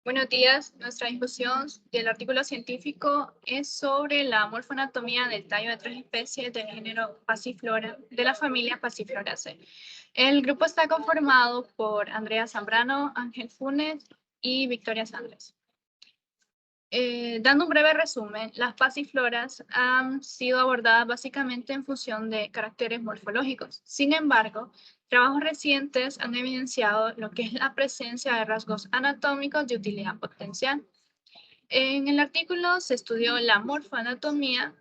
Buenos días. Nuestra discusión del artículo científico es sobre la morfoanatomía del tallo de tres especies del género Passiflora, de la familia Passifloraceae. El grupo está conformado por Andrea Zambrano, Ángel Funes y Victoria Sandres. Dando un breve resumen, las pasifloras han sido abordadas básicamente en función de caracteres morfológicos. Sin embargo, trabajos recientes han evidenciado lo que es la presencia de rasgos anatómicos de utilidad potencial. En el artículo se estudió la morfoanatomía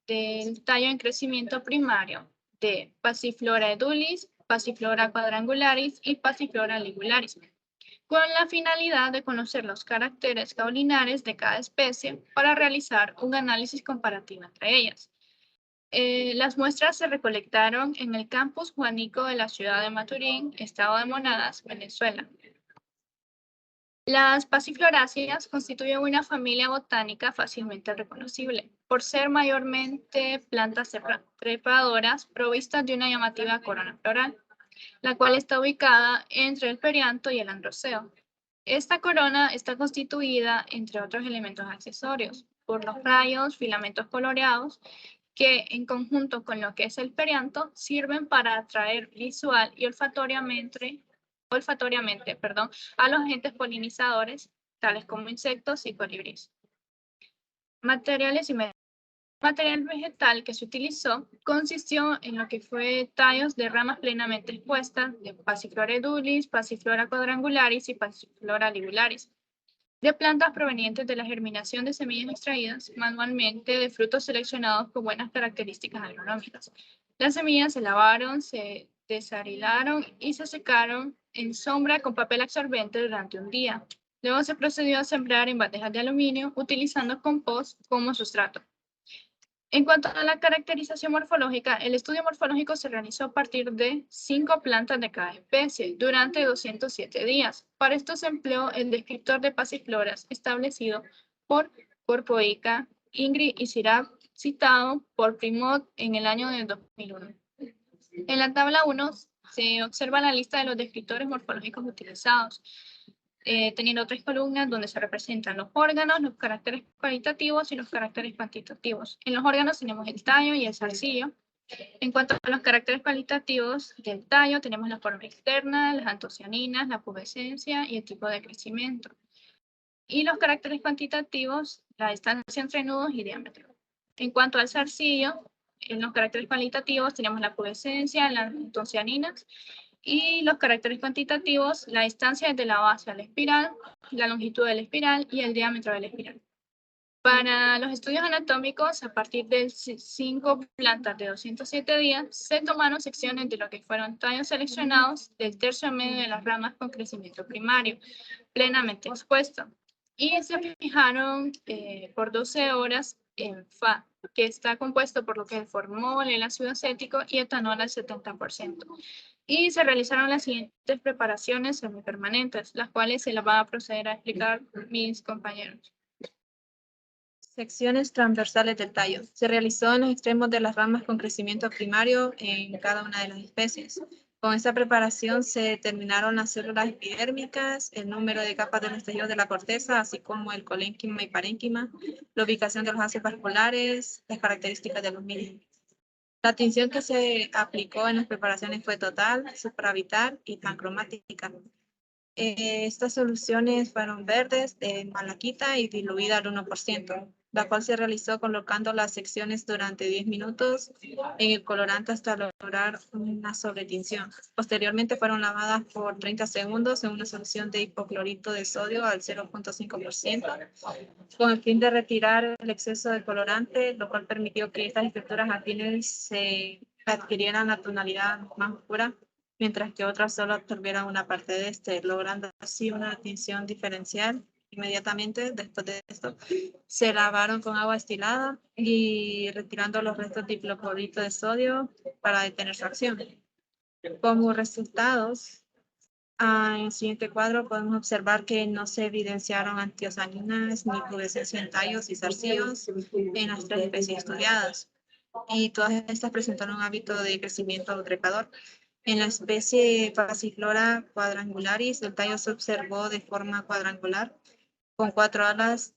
del tallo en crecimiento primario de Passiflora edulis, Passiflora quadrangularis y Passiflora ligularis, con la finalidad de conocer los caracteres caulinares de cada especie para realizar un análisis comparativo entre ellas. Las muestras se recolectaron en el campus Juanico de la ciudad de Maturín, estado de Monagas, Venezuela. Las pasifloráceas constituyen una familia botánica fácilmente reconocible, por ser mayormente plantas trepadoras provistas de una llamativa corona floral, la cual está ubicada entre el perianto y el androceo. Esta corona está constituida, entre otros elementos accesorios, por los rayos, filamentos coloreados, que en conjunto con lo que es el perianto, sirven para atraer visual y olfatoriamente, a los agentes polinizadores, tales como insectos y colibríes. Material vegetal que se utilizó consistió en lo que fue tallos de ramas plenamente expuestas de Passiflora edulis, Passiflora quadrangularis y Passiflora ligularis, de plantas provenientes de la germinación de semillas extraídas manualmente de frutos seleccionados con buenas características agronómicas. Las semillas se lavaron, se desarilaron y se secaron en sombra con papel absorbente durante un día. Luego se procedió a sembrar en bandejas de aluminio utilizando compost como sustrato. En cuanto a la caracterización morfológica, el estudio morfológico se realizó a partir de 5 plantas de cada especie durante 207 días. Para esto se empleó el descriptor de pasifloras establecido por Corpoica, Ingrid y Sirab, citado por Primot en el año de 2001. En la tabla 1 se observa la lista de los descriptores morfológicos utilizados, teniendo 3 columnas donde se representan los órganos, los caracteres cualitativos y los caracteres cuantitativos. En los órganos tenemos el tallo y el zarcillo. En cuanto a los caracteres cualitativos del tallo, tenemos la forma externa, las antocianinas, la pubescencia y el tipo de crecimiento. Y los caracteres cuantitativos, la distancia entre nudos y diámetro. En cuanto al zarcillo, en los caracteres cualitativos tenemos la pubescencia, las antocianinas, y los caracteres cuantitativos, la distancia desde la base a la espiral, la longitud de la espiral y el diámetro de la espiral. Para los estudios anatómicos, a partir de 5 plantas de 207 días, se tomaron secciones de lo que fueron tallos seleccionados del tercio medio de las ramas con crecimiento primario, plenamente expuesto, y se fijaron por 12 horas en FA, que está compuesto por lo que es formol, el ácido acético y etanol al 70%. Y se realizaron las siguientes preparaciones semipermanentes, las cuales se las van a proceder a explicar mis compañeros. Secciones transversales del tallo. Se realizó en los extremos de las ramas con crecimiento primario en cada una de las especies. Con esta preparación se determinaron las células epidérmicas, el número de capas de los tejidos de la corteza, así como el colénquima y parénquima, la ubicación de los haces vasculares, las características de los mismos. La tinción que se aplicó en las preparaciones fue total, supravital y pancromática. Estas soluciones fueron verdes, de malaquita y diluida al 1%, la cual se realizó colocando las secciones durante 10 minutos en el colorante hasta lograr una sobretinción. Posteriormente fueron lavadas por 30 segundos en una solución de hipoclorito de sodio al 0.5%, con el fin de retirar el exceso de colorante, lo cual permitió que estas estructuras afines se adquirieran la tonalidad más oscura, mientras que otras solo absorbieran una parte de este, logrando así una tinción diferencial. Inmediatamente después de esto, se lavaron con agua destilada y retirando los restos de hipoclorito de sodio para detener su acción. Como resultados, en el siguiente cuadro podemos observar que no se evidenciaron antiocianinas ni pubescencia en tallos y zarcillos en las 3 especies estudiadas, y todas estas presentaron un hábito de crecimiento trepador. En la especie Passiflora quadrangularis, el tallo se observó de forma cuadrangular con 4 alas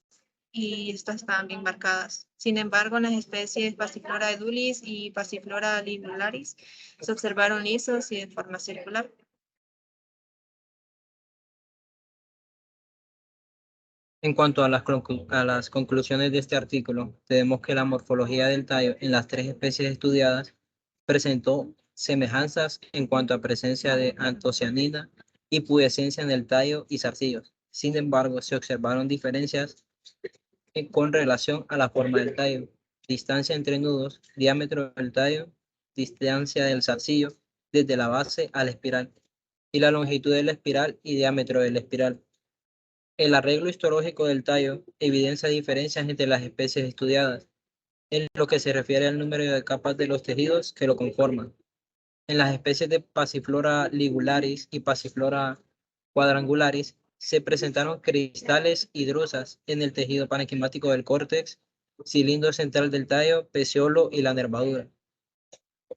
y estas estaban bien marcadas. Sin embargo, en las especies Passiflora edulis y Passiflora libularis se observaron lisos y de forma circular. En cuanto a las conclusiones de este artículo, tenemos que la morfología del tallo en las 3 especies estudiadas presentó semejanzas en cuanto a presencia de antocianina y pubescencia en el tallo y zarcillos. Sin embargo, se observaron diferencias con relación a la forma del tallo, distancia entre nudos, diámetro del tallo, distancia del zarcillo desde la base a la espiral, y la longitud de la espiral y diámetro de la espiral. El arreglo histológico del tallo evidencia diferencias entre las especies estudiadas, en lo que se refiere al número de capas de los tejidos que lo conforman. En las especies de Passiflora ligularis y Passiflora quadrangularis se presentaron cristales y drusas en el tejido parenquimático del córtex, cilindro central del tallo, peciolo y la nervadura.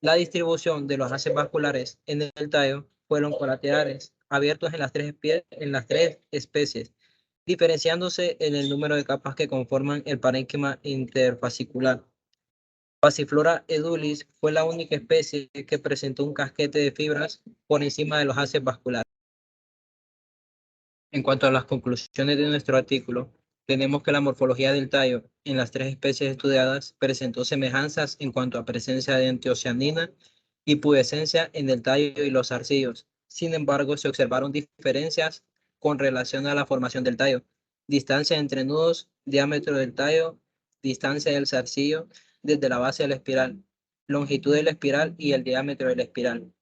La distribución de los haces vasculares en el tallo fueron colaterales, abiertos en las tres especies, diferenciándose en el número de capas que conforman el parénquima interfascicular. Passiflora edulis fue la única especie que presentó un casquete de fibras por encima de los haces vasculares. En cuanto a las conclusiones de nuestro artículo, tenemos que la morfología del tallo en las 3 especies estudiadas presentó semejanzas en cuanto a presencia de antocianina y pubescencia en el tallo y los zarcillos. Sin embargo, se observaron diferencias con relación a la formación del tallo, distancia entre nudos, diámetro del tallo, distancia del zarcillo desde la base de la espiral, longitud de la espiral y el diámetro de la espiral.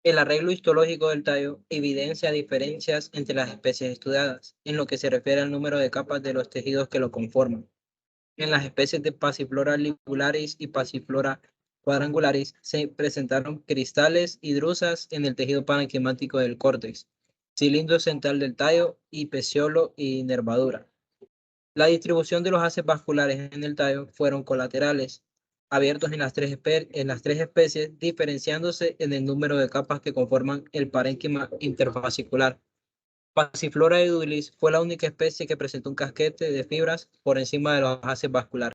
El arreglo histológico del tallo evidencia diferencias entre las especies estudiadas, en lo que se refiere al número de capas de los tejidos que lo conforman. En las especies de Passiflora ligularis y Passiflora quadrangularis se presentaron cristales y drusas en el tejido parenquimático del córtex, cilindro central del tallo y peciolo y nervadura. La distribución de los haces vasculares en el tallo fueron colaterales, abiertos en las tres especies, diferenciándose en el número de capas que conforman el parénquima interfascicular. Passiflora edulis fue la única especie que presentó un casquete de fibras por encima de los haces vasculares.